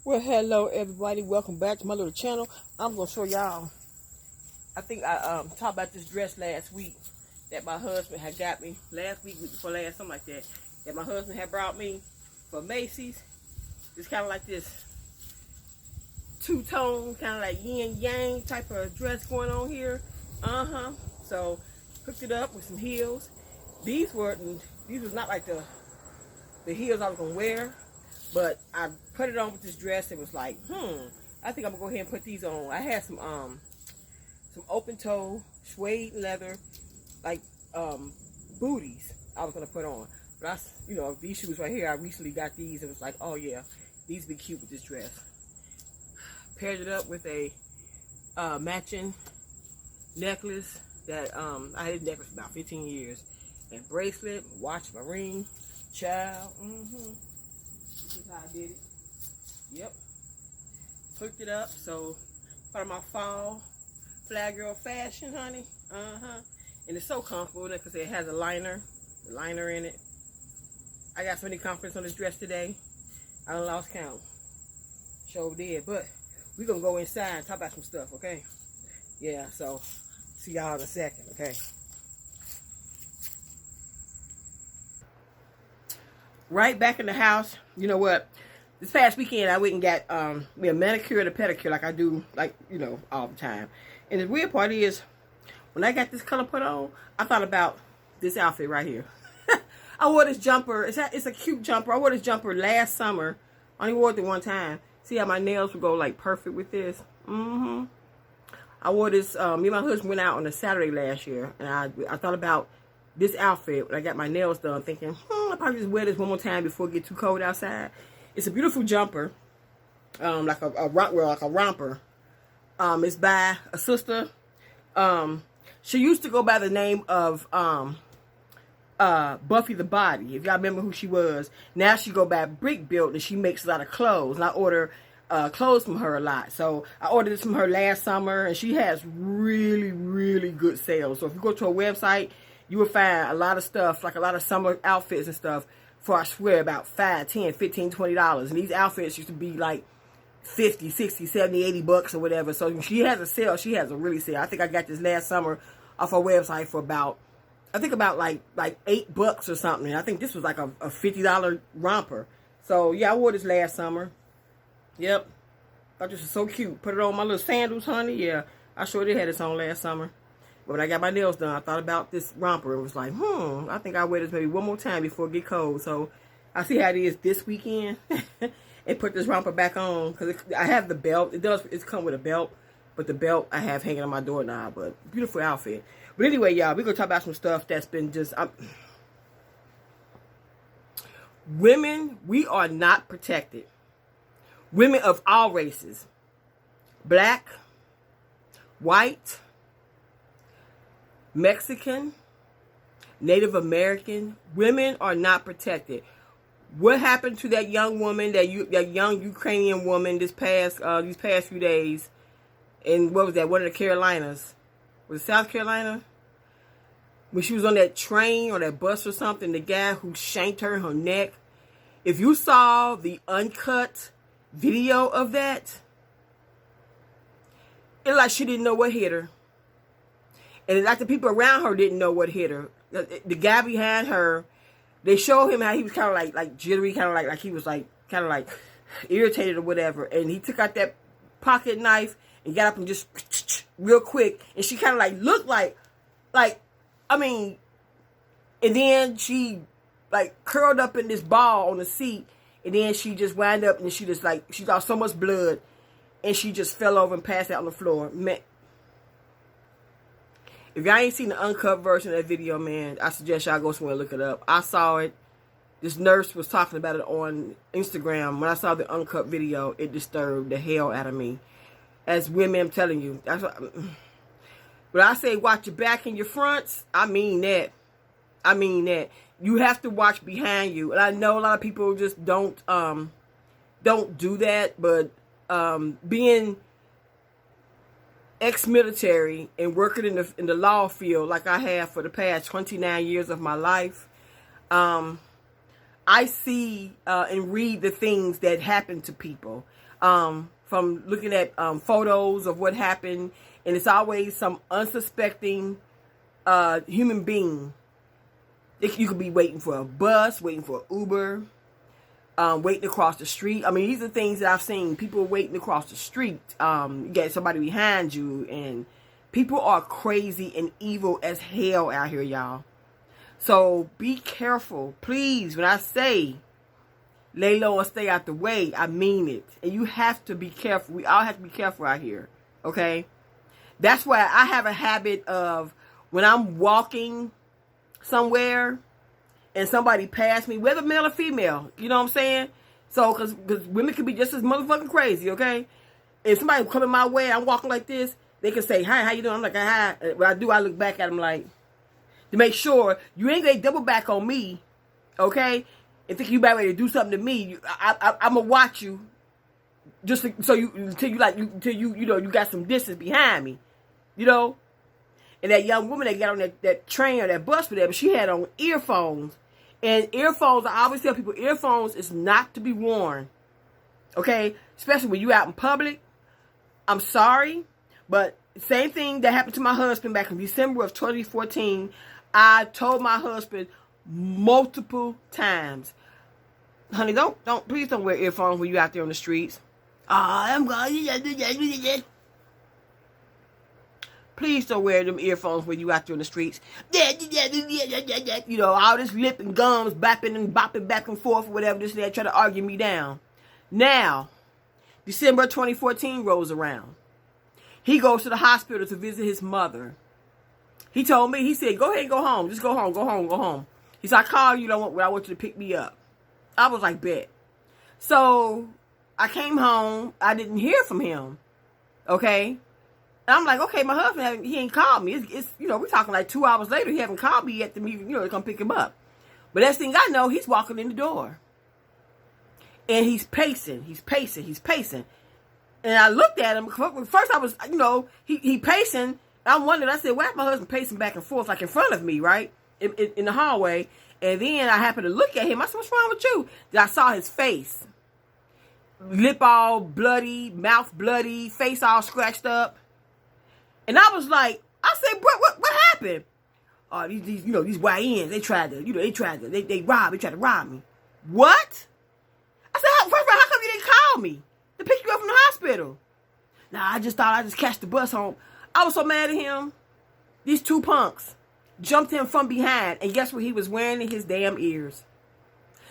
Well, hello everybody. Welcome back to my little channel. I'm gonna show y'all. I think I talked about this dress last week that my husband had got me last week before last, something like that. That my husband had brought me for Macy's. It's kind of like this two-tone, kind of like yin yang type of dress going on here. So hooked it up with some heels. These was not like the heels I was gonna wear. But I put it on with this dress. It was like, I think I'm gonna go ahead and put these on. I had some open toe suede leather, like booties I was gonna put on. But these shoes right here, I recently got these. It was like, oh yeah, these be cute with this dress. Paired it up with a matching necklace that I had a necklace for about 15 years, and bracelet, watch, my ring, child. This is how I did it. Yep. Hooked it up. So part of my fall Flygirl Fashion, honey. And it's so comfortable because it has a liner in it. I got so many compliments on this dress today. I done lost count. Sure did. But we're gonna go inside and talk about some stuff, okay? Yeah, so see y'all in a second, okay? Right back in the house. You know what? This past weekend, I went and got me a manicure and a pedicure like I do, all the time. And the weird part is, when I got this color put on, I thought about this outfit right here. I wore this jumper. It's a cute jumper. I wore this jumper last summer. I only wore it the one time. See how my nails would go like perfect with this? I wore this. Me and my husband went out on a Saturday last year, and I thought about this outfit when I got my nails done, thinking, I'll probably just wear this one more time before it gets too cold outside. It's a beautiful jumper, like a romper. It's by a sister. She used to go by the name of Buffy the Body, if y'all remember who she was. Now she go by Brick Built, and she makes a lot of clothes. And I order clothes from her a lot. So I ordered this from her last summer, and she has really, really good sales. So if you go to her website, you will find a lot of stuff, like a lot of summer outfits and stuff, for I swear about $5, $10, $15, $20. And these outfits used to be like 50, 60, 70, 80 bucks or whatever. So when she has a sale, she has a really sale. I think I got this last summer off her website for about like $8 or something. I think this was like a $50 romper. So yeah, I wore this last summer. Yep. Thought this was so cute. Put it on my little sandals, honey. Yeah, I sure did have this on last summer. But when I got my nails done, I thought about this romper. It was like, I think I'll wear this maybe one more time before it get cold. So I see how it is this weekend. And put this romper back on. Because I have the belt. It's come with a belt. But the belt I have hanging on my doorknob. But beautiful outfit. But anyway, y'all, we're going to talk about some stuff that's been just... Women, we are not protected. Women of all races. Black, white, Mexican, Native American, women are not protected. What happened to that young woman, that young Ukrainian woman these past few days? And what was that? One of the Carolinas? Was it South Carolina? When she was on that train or that bus or something, the guy who shanked her in her neck. If you saw the uncut video of that, it's like she didn't know what hit her. And like the people around her didn't know what hit her. The guy behind her, they showed him how he was kind of like jittery, kind of like he was kind of like irritated or whatever. And he took out that pocket knife and got up and just real quick. And she kind of like looked like, and then she like curled up in this ball on the seat. And then she just wound up and she lost so much blood. And she just fell over and passed out on the floor. If y'all ain't seen the uncut version of that video, man, I suggest y'all go somewhere and look it up. I saw it. This nurse was talking about it on Instagram. When I saw the uncut video, it disturbed the hell out of me. As women, I'm telling you. That's what, when I say watch your back and your fronts, I mean that. I mean that. You have to watch behind you. And I know a lot of people just don't do that. But being ex-military and working in the law field like I have for the past 29 years of my life, I see and read the things that happen to people from looking at photos of what happened, and it's always some unsuspecting human being. You could be waiting for a bus, waiting for an Uber, waiting across the street. I mean, these are things that I've seen. People waiting across the street. You get somebody behind you, and people are crazy and evil as hell out here, y'all. So be careful, please. When I say lay low and stay out the way, I mean it. And you have to be careful. We all have to be careful out here, okay? That's why I have a habit of when I'm walking somewhere and somebody passed me, whether male or female, you know what I'm saying? So, because women can be just as motherfucking crazy, okay? If somebody coming my way, I'm walking like this, they can say, hi, how you doing? I'm like, hi. What I do, I look back at them like, to make sure you ain't gonna double back on me, okay? And think you about ready to do something to me. I'm gonna watch you, just so you until you got some distance behind me, you know. And that young woman that got on that train or that bus for but she had on earphones, and earphones. I always tell people earphones is not to be worn, okay? Especially when you out in public. I'm sorry, but same thing that happened to my husband back in December of 2014. I told my husband multiple times, honey, please don't wear earphones when you out there on the streets. I'm going to please don't wear them earphones when you out there on the streets. You know, all this lip and gums bapping and bopping back and forth, whatever this and that, try to argue me down. Now, December 2014 rolls around. He goes to the hospital to visit his mother. He told me, he said, go ahead and go home. Just go home, go home, go home. He said, I called you, I want you to pick me up. I was like, bet. So, I came home. I didn't hear from him. Okay? And I'm like, okay, my husband, he ain't called me. It's we're talking like 2 hours later. He haven't called me yet to come pick him up. But next thing I know, he's walking in the door. And he's pacing. And I looked at him. First I was, he pacing. I wondered, I said, why is my husband pacing back and forth like in front of me, right? In the hallway. And then I happened to look at him. I said, what's wrong with you? Then I saw his face. Lip all bloody, mouth bloody, face all scratched up. And I was like, I said, what happened? Oh, these YNs, they tried to rob me. What? I said, first of all, how come you didn't call me to pick you up from the hospital? Nah, I just thought I'd just catch the bus home. I was so mad at him. These two punks jumped him from behind, and guess what he was wearing in his damn ears?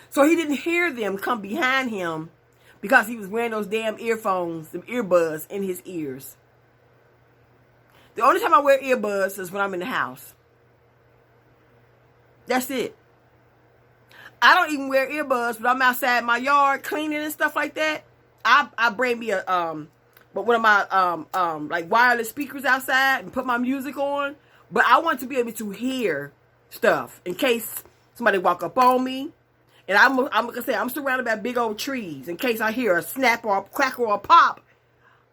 So he didn't hear them come behind him because he was wearing those damn earphones, them earbuds in his ears. The only time I wear earbuds is when I'm in the house. That's it. I don't even wear earbuds, but I'm outside my yard cleaning and stuff like that. I bring me one of my like wireless speakers outside and put my music on. But I want to be able to hear stuff in case somebody walk up on me. And I'm gonna say I'm surrounded by big old trees. In case I hear a snap or a crack or a pop,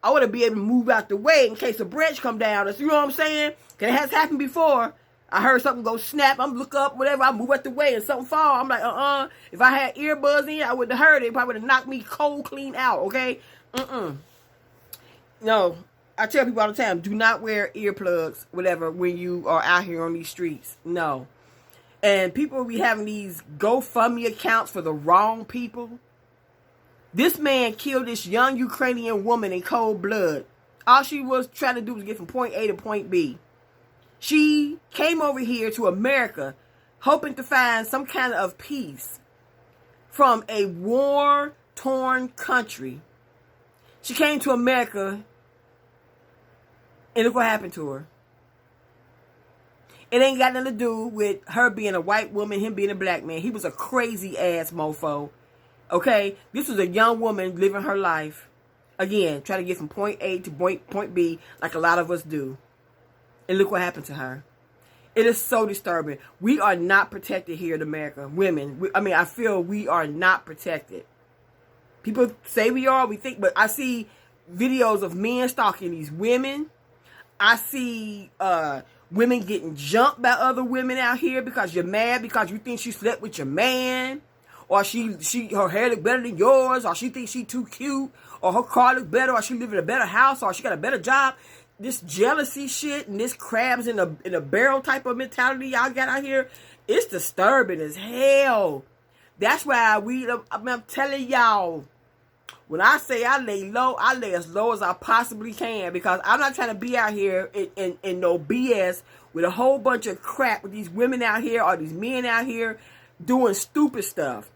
I want to be able to move out the way in case a branch come down. You know what I'm saying? Because it has happened before. I heard something go snap. I'm look up, whatever. I move out the way and something fall. I'm like, If I had earbuds in, I wouldn't have heard it. It probably would have knocked me cold clean out. Okay? No. I tell people all the time, do not wear earplugs, whatever, when you are out here on these streets. No. And people be having these GoFundMe accounts for the wrong people. This man killed this young Ukrainian woman in cold blood. All she was trying to do was get from point A to point B. She came over here to America hoping to find some kind of peace from a war-torn country. She came to America, and look what happened to her. It ain't got nothing to do with her being a white woman, him being a black man. He was a crazy-ass mofo. Okay? This was a young woman living her life. Again, trying to get from point A to point B like a lot of us do. And look what happened to her. It is so disturbing. We are not protected here in America. Women. I feel we are not protected. People say we are, we think, but I see videos of men stalking these women. I see women getting jumped by other women out here because you're mad because you think she slept with your man. or her hair look better than yours, or she thinks she too cute, or her car look better, or she live in a better house, or she got a better job. This jealousy shit and this crabs in a barrel type of mentality y'all got out here, it's disturbing as hell. That's why I'm telling y'all, when I say I lay low, I lay as low as I possibly can, because I'm not trying to be out here in no BS with a whole bunch of crap with these women out here or these men out here doing stupid stuff.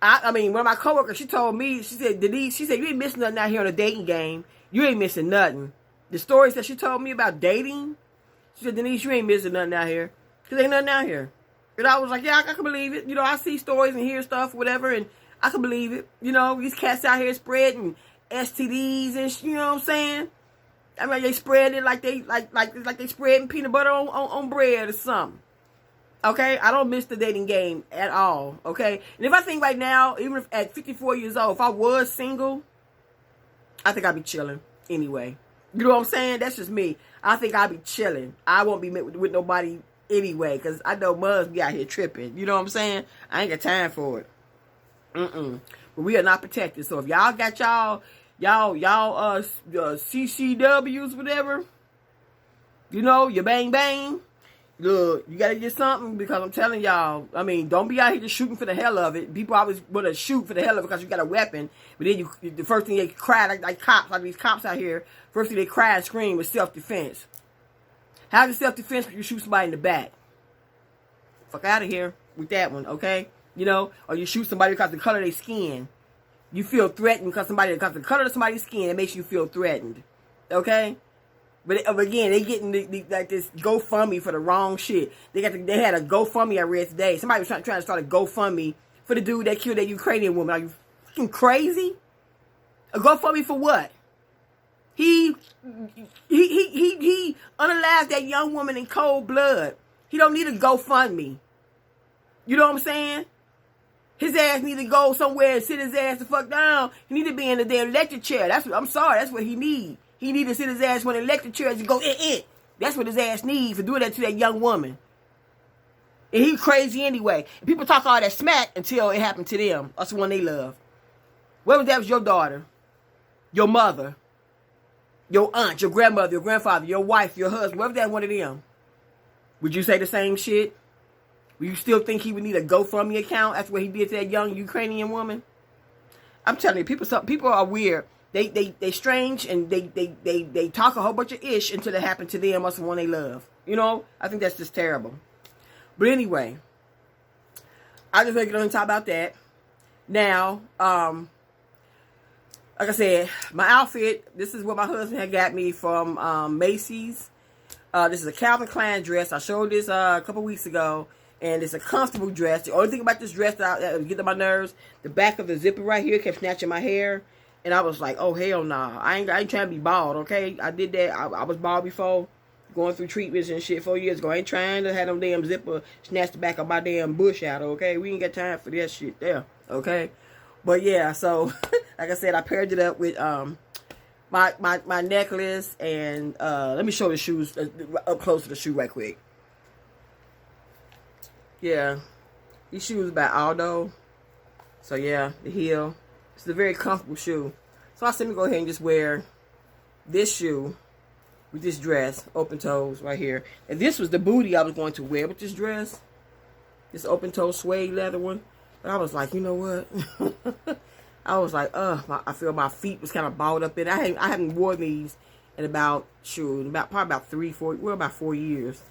I mean, one of my coworkers, she told me, she said, Denise, she said, you ain't missing nothing out here on the dating game. You ain't missing nothing. The stories that she told me about dating, she said, Denise, you ain't missing nothing out here. Because ain't nothing out here. And I was like, yeah, I can believe it. You know, I see stories and hear stuff, whatever, and I can believe it. You know, these cats out here spreading STDs and you know what I'm saying? I mean, they spread it like they spreading peanut butter on bread or something. Okay? I don't miss the dating game at all. Okay? And if I think right now, even if at 54 years old, if I was single, I think I'd be chilling anyway. You know what I'm saying? That's just me. I think I'd be chilling. I won't be with nobody anyway, because I know Muzz be out here tripping. You know what I'm saying? I ain't got time for it. But we are not protected. So if y'all got y'all CCWs, whatever, you know, your bang bang, look, you gotta get something, because I'm telling y'all, I mean, don't be out here just shooting for the hell of it. People always want to shoot for the hell of it because you got a weapon, but then the first thing they cry, like cops, like these cops out here, first thing they cry and scream is self-defense. How's it self-defense when you shoot somebody in the back? Fuck out of here with that one, okay? You know, or you shoot somebody because of the color of their skin. You feel threatened because of the color of somebody's skin. It makes you feel threatened, okay? But again, they getting like this GoFundMe for the wrong shit. They had a GoFundMe I read today. Somebody was trying to start a GoFundMe for the dude that killed that Ukrainian woman. Are you fucking crazy? A GoFundMe for what? He unalived that young woman in cold blood. He don't need a GoFundMe. You know what I'm saying? His ass need to go somewhere and sit his ass the fuck down. He need to be in the damn electric chair. I'm sorry, that's what he need. He need to sit his ass on the electric chair and go, That's what his ass need for doing that to that young woman. And he crazy anyway. And people talk all that smack until it happened to them. That's the one they love. What if that was your daughter, your mother, your aunt, your grandmother, your grandfather, your wife, your husband? What if that one of them? Would you say the same shit? Would you still think he would need a GoFundMe account after what he did to that young Ukrainian woman? I'm telling you, people are weird. They strange, and they talk a whole bunch of ish until it happened to them or someone they love. You know, I think that's just terrible. But anyway, I just want to get on and talk about that. Now, like I said, my outfit, this is what my husband had got me from Macy's. This is a Calvin Klein dress. I showed this a couple weeks ago. And it's a comfortable dress. The only thing about this dress that get on my nerves, the back of the zipper right here kept snatching my hair. And I was like, oh, hell nah. I ain't trying to be bald, okay? I did that. I was bald before, going through treatments and shit 4 years ago. I ain't trying to have them damn zipper snatch the back of my damn bush out, okay? We ain't got time for that shit there, okay? But yeah, so, like I said, I paired it up with my necklace. And let me show the shoes up close to the shoe right quick. Yeah, these shoes by Aldo. So yeah, the heel. It's a very comfortable shoe. So I said, let me go ahead and just wear this shoe with this dress, open toes right here. And this was the booty I was going to wear with this dress. This open toe suede leather one. But I was like, you know what? I was like, I feel my feet was kind of balled up in. I haven't worn these in about 4 years.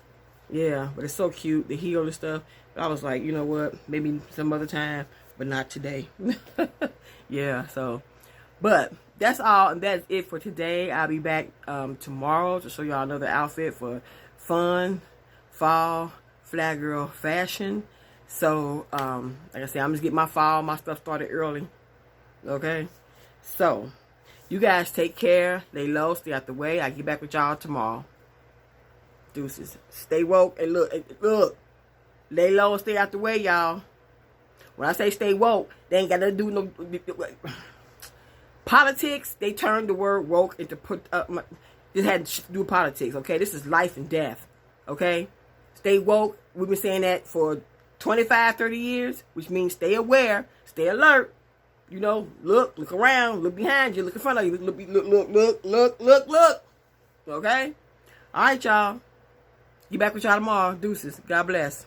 Yeah, but it's so cute, the heel and stuff. But I was like, you know what? Maybe some other time, but not today. Yeah, so. But that's all, and that's it for today. I'll be back tomorrow to show y'all another outfit for fun, fall, Flygirl Fashion. So, like I said, I'm just getting my stuff started early. Okay? So, you guys take care. Lay low, stay out the way. I'll get back with y'all tomorrow. Deuces. Stay woke and look. Lay low and stay out the way, y'all. When I say stay woke, they ain't got nothing to do with no politics. They turned the word woke into this had to do with politics, okay? This is life and death, okay? Stay woke. We've been saying that for 25, 30 years, which means stay aware, stay alert. You know, look around, look behind you, look in front of you, look. Okay? All right, y'all. Be back with y'all tomorrow. Deuces. God bless.